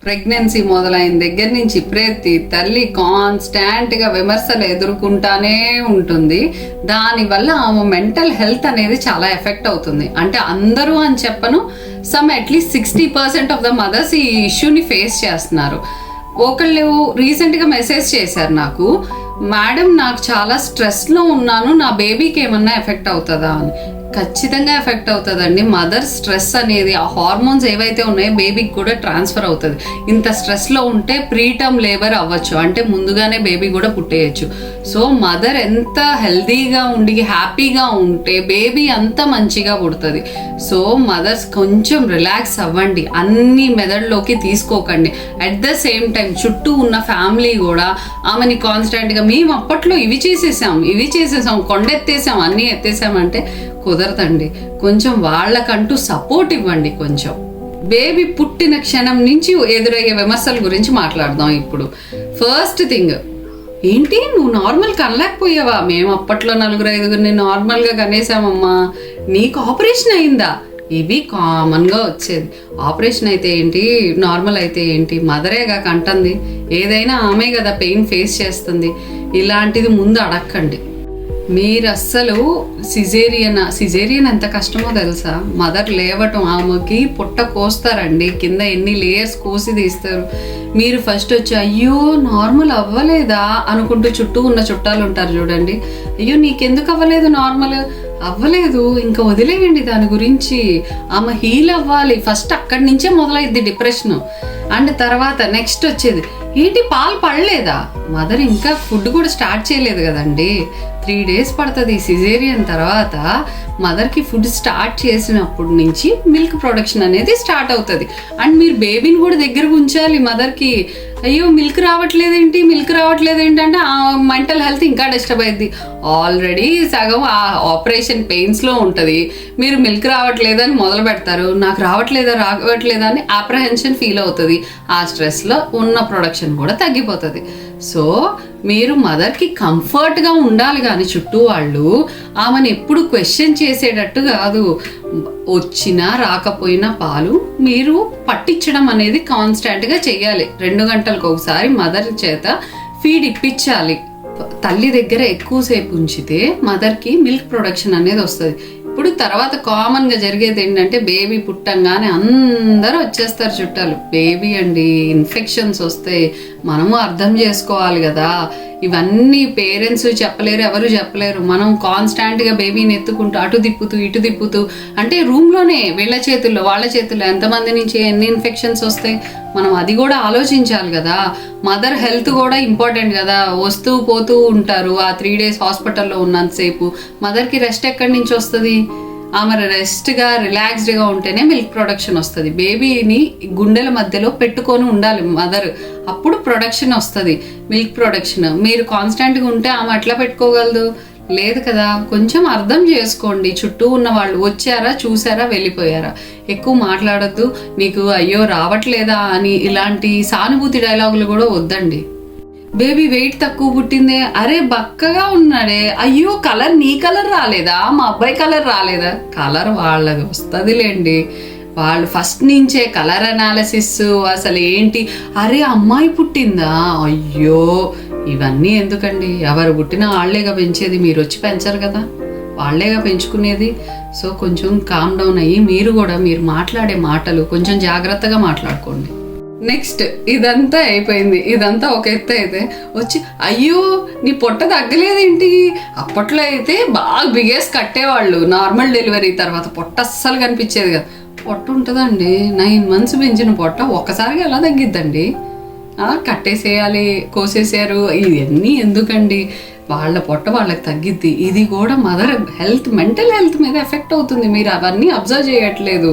Pregnancy మొదలైన దగ్గర నుంచి ప్రతి తల్లి కాన్స్టాంట్గా విమర్శలు ఎదుర్కొంటానే ఉంటుంది. దానివల్ల ఆమె మెంటల్ హెల్త్ అనేది చాలా ఎఫెక్ట్ అవుతుంది. అంటే అందరూ అని చెప్పను, some at least 60% of the mothers ఈ ఇష్యూని ఫేస్ చేస్తున్నారు. ఒకళ్ళు రీసెంట్గా మెసేజ్ చేశారు నాకు, మేడం నాకు చాలా స్ట్రెస్లో ఉన్నాను, నా బేబీకి ఏమన్నా ఎఫెక్ట్ అవుతుందా అని. ఖచ్చితంగా ఎఫెక్ట్ అవుతుందండి. మదర్ స్ట్రెస్ అనేది ఆ హార్మోన్స్ ఏవైతే ఉన్నాయో బేబీకి కూడా ట్రాన్స్ఫర్ అవుతుంది. ఇంత స్ట్రెస్లో ఉంటే ప్రీటర్మ్ లేబర్ అవ్వచ్చు, అంటే ముందుగానే బేబీ కూడా పుట్టేయచ్చు. సో మదర్ ఎంత హెల్దీగా ఉండి హ్యాపీగా ఉంటే బేబీ అంత మంచిగా పుడుతుంది. సో మదర్స్ కొంచెం రిలాక్స్ అవ్వండి, అన్ని మెదడులోకి తీసుకోకండి. అట్ ద సేమ్ టైం చుట్టూ ఉన్న ఫ్యామిలీ కూడా ఆమెని కాన్స్టెంట్గా మేము అప్పట్లో ఇవి చేసేసాం కొండెత్తేసాం అన్నీ ఎత్తేసామంటే కుదరదండి. కొంచెం వాళ్ళకంటూ సపోర్ట్ ఇవ్వండి. కొంచెం బేబీ పుట్టిన క్షణం నుంచి ఎదురయ్యే విమర్శల గురించి మాట్లాడదాం ఇప్పుడు. ఫస్ట్ థింగ్ ఏంటి, నువ్వు నార్మల్ కనలేకపోయావా? మేము అప్పట్లో 4-5 నార్మల్గా కనేసామమ్మా, నీకు ఆపరేషన్ అయిందా? ఇవి కామన్గా వచ్చేది. ఆపరేషన్ అయితే ఏంటి, నార్మల్ అయితే ఏంటి, మదరేగా కంటుంది, ఏదైనా ఆమె కదా పెయిన్ ఫేస్ చేస్తుంది. ఇలాంటిది ముందు అడక్కండి. మీరు అస్సలు సిజేరియన్ ఎంత కష్టమో తెలుసా? మదర్ లేవటం, ఆమెకి పుట్ట కోస్తారండి, కింద ఎన్ని లేయర్స్ కోసి తీస్తారు. మీరు ఫస్ట్ వచ్చి అయ్యో నార్మల్ అవ్వలేదా అనుకుంటూ చుట్టూ ఉన్న చుట్టాలు ఉంటారు చూడండి, అయ్యో నీకెందుకు అవ్వలేదు, నార్మల్ అవ్వలేదు, ఇంకా వదిలేయండి దాని గురించి. ఆమె హీల్ అవ్వాలి ఫస్ట్, అక్కడి నుంచే మొదలైద్ది డిప్రెషన్. అండ్ తర్వాత నెక్స్ట్ వచ్చేది ఏంటి, పాలు పడలేదా? మదర్ ఇంకా ఫుడ్ కూడా స్టార్ట్ చేయలేదు కదండి, 3 days పడుతుంది. సిజేరియన్ తర్వాత మదర్కి ఫుడ్ స్టార్ట్ చేసినప్పటి నుంచి మిల్క్ ప్రొడక్షన్ అనేది స్టార్ట్ అవుతుంది. అండ్ మీరు బేబీని కూడా దగ్గరకు ఉంచాలి మదర్కి. అయ్యో మిల్క్ రావట్లేదేంటి అంటే ఆ మెంటల్ హెల్త్ ఇంకా డిస్టర్బ్ అయింది. ఆల్రెడీ సగం ఆ ఆపరేషన్ పెయిన్స్లో ఉంటుంది, మీరు మిల్క్ రావట్లేదని మొదలు పెడతారు, నాకు రావట్లేదా అని అప్రహెన్షన్ ఫీల్ అవుతుంది. ఆ స్ట్రెస్లో ఉన్న ప్రొడక్షన్ కూడా తగ్గిపోతుంది. సో మీరు మదర్కి కంఫర్ట్గా ఉండాలి కానీ చుట్టూ వాళ్ళు ఆమెను ఎప్పుడు క్వశ్చన్ చేసేటట్టు కాదు. వచ్చినా రాకపోయినా పాలు మీరు పట్టించడం అనేది కాన్స్టాంట్గా చేయాలి. 2 గంటలకు ఒకసారి మదర్ చేత ఫీడ్ ఇప్పించాలి. తల్లి దగ్గర ఎక్కువసేపు ఉంచితే మదర్కి మిల్క్ ప్రొడక్షన్ అనేది వస్తుంది. ఇప్పుడు తర్వాత కామన్గా జరిగేది ఏంటంటే బేబీ పుట్టంగానే అందరూ వచ్చేస్తారు చుట్టాలు. బేబీ అండి, ఇన్ఫెక్షన్స్ వస్తాయి, మనము అర్థం చేసుకోవాలి కదా. ఇవన్నీ పేరెంట్స్ చెప్పలేరు, ఎవరు చెప్పలేరు. మనం కాన్స్టాంట్గా బేబీని ఎత్తుకుంటూ అటు తిప్పుతూ ఇటు తిప్పుతూ, అంటే రూమ్లోనే వీళ్ళ చేతుల్లో వాళ్ళ చేతుల్లో ఎంతమంది నుంచి ఎన్ని ఇన్ఫెక్షన్స్ వస్తాయి, మనం అది కూడా ఆలోచించాలి కదా. మదర్ హెల్త్ కూడా ఇంపార్టెంట్ కదా. వస్తూ పోతూ ఉంటారు. ఆ 3 days హాస్పిటల్లో ఉన్నంతసేపు మదర్కి రెస్ట్ ఎక్కడి నుంచి వస్తుంది? ఆమె రెస్ట్గా రిలాక్స్డ్గా ఉంటేనే మిల్క్ ప్రొడక్షన్ వస్తుంది. బేబీని గుండెల మధ్యలో పెట్టుకొని ఉండాలి మదర్, అప్పుడు ప్రొడక్షన్ వస్తుంది, మిల్క్ ప్రొడక్షన్. మీరు కాన్స్టాంట్గా ఉంటే ఆమె ఎట్లా పెట్టుకోగలదు? లేదు కదా. కొంచెం అర్థం చేసుకోండి. చుట్టూ ఉన్న వాళ్ళు వచ్చారా, చూసారా, వెళ్ళిపోయారా. ఎక్కువ మాట్లాడద్దు. నీకు అయ్యో రావట్లేదా అని ఇలాంటి సానుభూతి డైలాగులు కూడా వద్దండి. బేబీ వెయిట్ తక్కువ పుట్టిందే, అరే బక్కగా ఉన్నాడే, అయ్యో కలర్ నీ కలర్ రాలేదా, మా అబ్బాయి కలర్ రాలేదా? కలర్ వాళ్ళది వస్తుందిలేండి. వాళ్ళు ఫస్ట్ నుంచే కలర్ అనాలిసిస్ అసలు ఏంటి, అరే అమ్మాయి పుట్టిందా, అయ్యో ఇవన్నీ ఎందుకండి? ఎవరు పుట్టినా వాళ్ళేగా పెంచేది, మీరు వచ్చి పెంచరు కదా, వాళ్ళేగా పెంచుకునేది. సో కొంచెం కామ్ డౌన్ అయ్యి మీరు మాట్లాడే మాటలు కొంచెం జాగ్రత్తగా మాట్లాడుకోండి. నెక్స్ట్ ఇదంతా అయిపోయింది. ఇదంతా ఒక ఎత్తు అయితే వచ్చి అయ్యో నీ పొట్ట తగ్గలేదేంటి? అప్పట్లో అయితే బాగా బిగేసి కట్టేవాళ్ళు. నార్మల్ డెలివరీ తర్వాత పొట్ట అస్సలు కనిపించేది కదా. పొట్ట ఉంటుందండి, 9 months పెంచిన పొట్ట ఒక్కసారిగా ఎలా తగ్గిద్దండి? కట్టేసేయాలి, కోసేసారు, ఇవన్నీ ఎందుకండి? వాళ్ళ పొట్ట వాళ్ళకి తగ్గిద్ది. ఇది కూడా మదర్ హెల్త్, మెంటల్ హెల్త్ మీద ఎఫెక్ట్ అవుతుంది. మీరు అవన్నీ అబ్జర్వ్ చేయట్లేదు.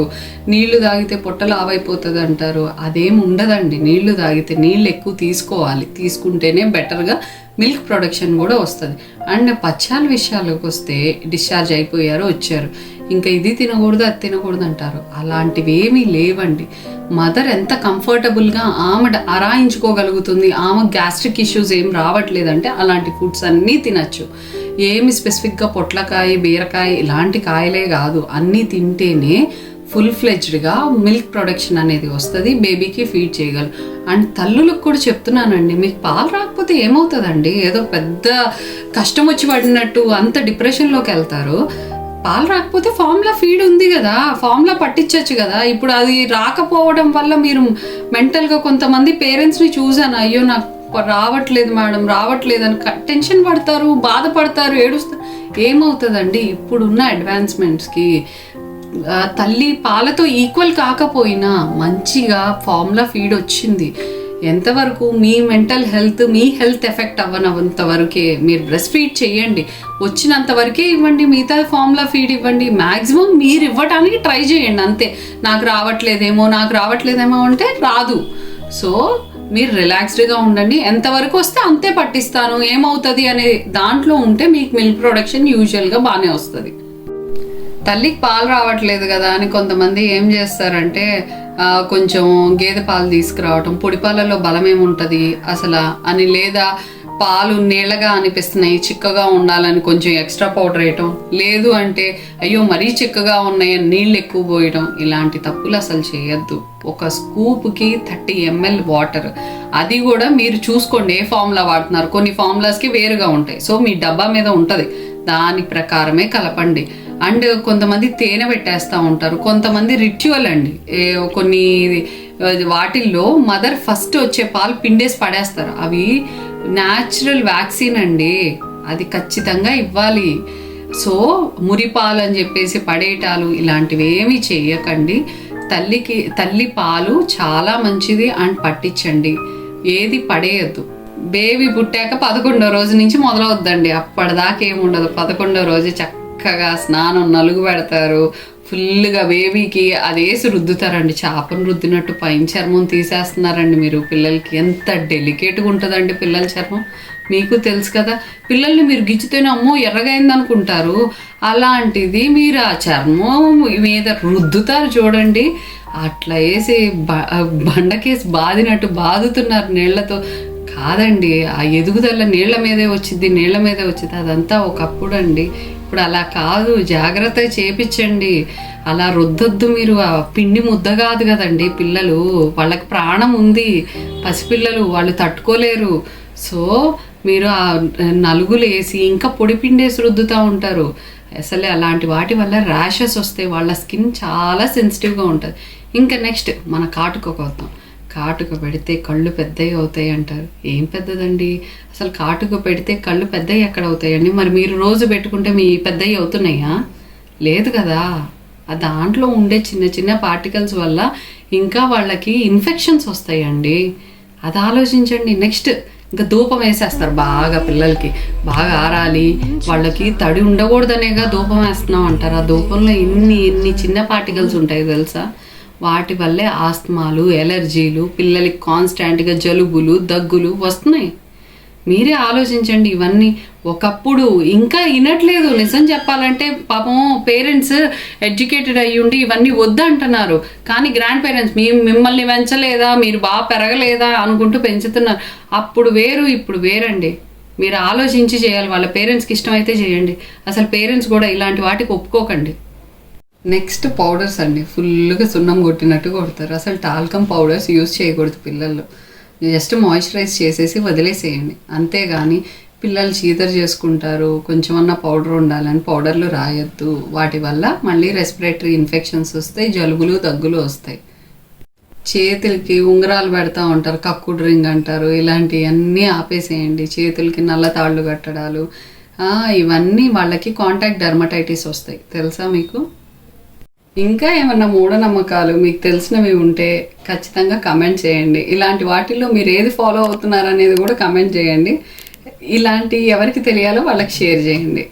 నీళ్లు తాగితే పొట్ట లావైపోతుంది అంటారు, అదేం ఉండదండి. నీళ్లు తాగితే నీళ్ళు ఎక్కువ తీసుకోవాలి, తీసుకుంటేనే బెటర్గా మిల్క్ ప్రొడక్షన్ కూడా వస్తుంది. అండ్ పచ్చాల విషయాలకు వస్తే డిశ్చార్జ్ అయిపోయారు, వచ్చారు, ఇంకా ఇది తినకూడదు అది తినకూడదు అంటారు. అలాంటివి ఏమీ లేవండి. మదర్ ఎంత కంఫర్టబుల్గా ఆమె అరాయించుకోగలుగుతుంది, ఆమె గ్యాస్ట్రిక్ ఇష్యూస్ ఏం రావట్లేదంటే అలాంటి ఫుడ్స్ అన్నీ తినచ్చు. ఏమి స్పెసిఫిక్గా పొట్లకాయ, బీరకాయ ఇలాంటి కాయలే కాదు, అన్నీ తింటేనే ఫుల్ ఫ్లెడ్జ్డ్గా మిల్క్ ప్రొడక్షన్ అనేది వస్తుంది, బేబీకి ఫీడ్ చేయగలరు. అండ్ తల్లులకు కూడా చెప్తున్నానండి, మీకు పాలు రాకపోతే ఏమవుతుందండి, ఏదో పెద్ద కష్టం వచ్చి పడినట్టు అంత డిప్రెషన్లోకి వెళ్తారు. పాలు రాకపోతే ఫార్ములా ఫీడ్ ఉంది కదా, ఫార్ములా పట్టించవచ్చు కదా. ఇప్పుడు అది రాకపోవడం వల్ల మీరు మెంటల్గా కొంతమంది పేరెంట్స్ని చూసాను, అయ్యో నాకు రావట్లేదు మేడం రావట్లేదు అని టెన్షన్ పడతారు, బాధపడతారు, ఏడుస్తారు. ఏమవుతుందండి, ఇప్పుడున్న అడ్వాన్స్మెంట్స్కి తల్లి పాలతో ఈక్వల్ కాకపోయినా మంచిగా ఫార్ములా ఫీడ్ వచ్చింది. ఎంతవరకు మీ మెంటల్ హెల్త్, మీ హెల్త్ ఎఫెక్ట్ అవ్వనంత వరకే మీరు బ్రెస్ట్ ఫీడ్ చేయండి, వచ్చినంత వరకే ఇవ్వండి, మిగతా ఫార్ములా ఫీడ్ ఇవ్వండి. మ్యాక్సిమం మీరు ఇవ్వడానికి ట్రై చేయండి, అంతే. నాకు రావట్లేదేమో అంటే రాదు. సో మీరు రిలాక్స్డ్గా ఉండండి, ఎంతవరకు వస్తే అంతే పట్టిస్తాను, ఏమవుతుంది అనే దాంట్లో ఉంటే మీకు మిల్క్ ప్రొడక్షన్ యూజువల్గా బాగానే వస్తుంది. తల్లికి పాలు రావట్లేదు కదా అని కొంతమంది ఏం చేస్తారంటే కొంచెం గేదె పాలు తీసుకురావటం, పొడి పాలలో బలం ఏముంటుంది అసలు అని, లేదా పాలు నీళ్ళగా అనిపిస్తున్నాయి చిక్కగా ఉండాలని కొంచెం ఎక్స్ట్రా పౌడర్ వేయటం, లేదు అంటే అయ్యో మరీ చిక్కగా ఉన్నాయి నీళ్ళు ఎక్కువ పోయటం. ఇలాంటి తప్పులు అసలు చేయొద్దు. ఒక స్కూప్కి 30 ml వాటర్, అది కూడా మీరు చూసుకోండి ఏ ఫార్ములా వాడుతున్నారు. కొన్ని ఫార్ములాస్కి వేరుగా ఉంటాయి, సో మీ డబ్బా మీద ఉంటుంది, దాని ప్రకారమే కలపండి. అండ్ కొంతమంది తేనె పెట్టేస్తూ ఉంటారు, కొంతమంది రిచువల్ అండి, కొన్ని వాటిల్లో మదర్ ఫస్ట్ వచ్చే పాలు పిండేసి పడేస్తారు. అవి న్యాచురల్ వ్యాక్సిన్ అండి, అది ఖచ్చితంగా ఇవ్వాలి. సో మురిపాలు అని చెప్పేసి పడేయటాలు ఇలాంటివి ఏమీ చెయ్యకండి. తల్లి పాలు చాలా మంచిది అండ్ పట్టించండి, ఏది పడేయద్దు. బేబీ పుట్టాక 11వ రోజు నుంచి మొదలవుద్దండి, అప్పటిదాకా ఏముండదు. 11వ రోజు చక్కగా స్నానం నలుగు పెడతారు, ఫుల్గా బేబీకి అదేసి రుద్దుతారండి, చేపను రుద్దినట్టు పైన చర్మం తీసేస్తున్నారండి మీరు. పిల్లలకి ఎంత డెలికేట్గా ఉంటుందండి పిల్లల చర్మం, మీకు తెలుసు కదా. పిల్లల్ని మీరు గిచ్చితేనే అమ్మో ఎర్రగైంది అనుకుంటారు, అలాంటిది మీరు ఆ చర్మం మీద రుద్దుతారు చూడండి, అట్లా వేసి బండకేసి బాదినట్టు బాదుతున్నారు నీళ్లతో. కాదండి, ఆ ఎదుగుదల నీళ్ల మీదే వచ్చింది, అదంతా ఒకప్పుడు అండి. ఇప్పుడు అలా కాదు, జాగ్రత్త చేపించండి, అలా రుద్దొద్దు మీరు. ఆ పిండి ముద్ద కాదు కదండి పిల్లలు, వాళ్ళకి ప్రాణం ఉంది, పసిపిల్లలు, వాళ్ళు తట్టుకోలేరు. సో మీరు ఆ నలుగులు వేసి ఇంకా పొడి పిండేసి రుద్దుతూ ఉంటారు. అసలే అలాంటి వాటి వల్ల ర్యాషెస్ వస్తాయి, వాళ్ళ స్కిన్ చాలా సెన్సిటివ్గా ఉంటుంది. ఇంకా నెక్స్ట్ మన కాటుకకు వద్దాం. కాటుక పెడితే కళ్ళు పెద్దవి అవుతాయి అంటారు. ఏం పెద్దదండి, అసలు కాటుక పెడితే కళ్ళు పెద్దవి ఎక్కడ అవుతాయండి? మరి మీరు రోజు పెట్టుకుంటే మీ పెద్దవి అవుతున్నాయా? లేదు కదా. ఆ దాంట్లో ఉండే చిన్న చిన్న పార్టికల్స్ వల్ల ఇంకా వాళ్ళకి ఇన్ఫెక్షన్స్ వస్తాయండి, అది ఆలోచించండి. నెక్స్ట్ ఇంకా ధూపం వేసేస్తారు బాగా, పిల్లలకి బాగా ఆరాలి, వాళ్ళకి తడి ఉండకూడదనేగా ధూపం వేస్తున్నాం అంటారు. ఆ ధూపంలో ఎన్ని చిన్న పార్టికల్స్ ఉంటాయి తెలుసా? వాటి వల్లే ఆస్తమాలు, ఎలర్జీలు, పిల్లలకి కాన్స్టాంట్గా జలుబులు, దగ్గులు వస్తున్నాయి. మీరే ఆలోచించండి. ఇవన్నీ ఒకప్పుడు ఇంకా వినట్లేదు. నిజం చెప్పాలంటే పాపం పేరెంట్స్ ఎడ్యుకేటెడ్ అయ్యుండి ఇవన్నీ వద్దంటున్నారు, కానీ గ్రాండ్ పేరెంట్స్ మిమ్మల్ని పెంచలేదా, మీరు బాగా పెరగలేదా అనుకుంటూ పెంచుతున్నారు. అప్పుడు వేరు ఇప్పుడు వేరండి. మీరు ఆలోచించి చేయాలి. వాళ్ళ పేరెంట్స్కి ఇష్టమైతే చేయండి, అసలు పేరెంట్స్ కూడా ఇలాంటి వాటికి ఒప్పుకోకండి. నెక్స్ట్ పౌడర్స్ అండి, ఫుల్గా సున్నం కొట్టినట్టు కొడతారు. అసలు టాల్కమ్ పౌడర్స్ యూజ్ చేయకూడదు పిల్లల్లో, జస్ట్ మాయిశ్చరైజ్ చేసేసి వదిలేసేయండి. అంతేగాని పిల్లలు చీదర్ చేసుకుంటారు, కొంచెమన్నా పౌడర్ ఉండాలని పౌడర్లు రాయొద్దు. వాటి వల్ల మళ్ళీ రెస్పిరేటరీ ఇన్ఫెక్షన్స్ వస్తాయి, జలుబులు దగ్గులు వస్తాయి. చేతులకి ఉంగరాలు పెడతా ఉంటారు, కక్కుడు రింగ్ అంటారు, ఇలాంటివన్నీ ఆపేసేయండి. చేతులకి నల్ల తాళ్ళు కట్టడాలు, ఇవన్నీ వాళ్ళకి కాంటాక్ట్ డర్మటైటిస్ వస్తాయి, తెలుసా మీకు? ఇంకా ఏమన్నా మూఢనమ్మకాలు మీకు తెలిసినవి ఉంటే ఖచ్చితంగా కమెంట్ చేయండి. ఇలాంటి వాటిల్లో మీరు ఏది ఫాలో అవుతున్నారు అనేది కూడా కమెంట్ చేయండి. ఇలాంటి ఎవరికి తెలియాలో వాళ్ళకి షేర్ చేయండి.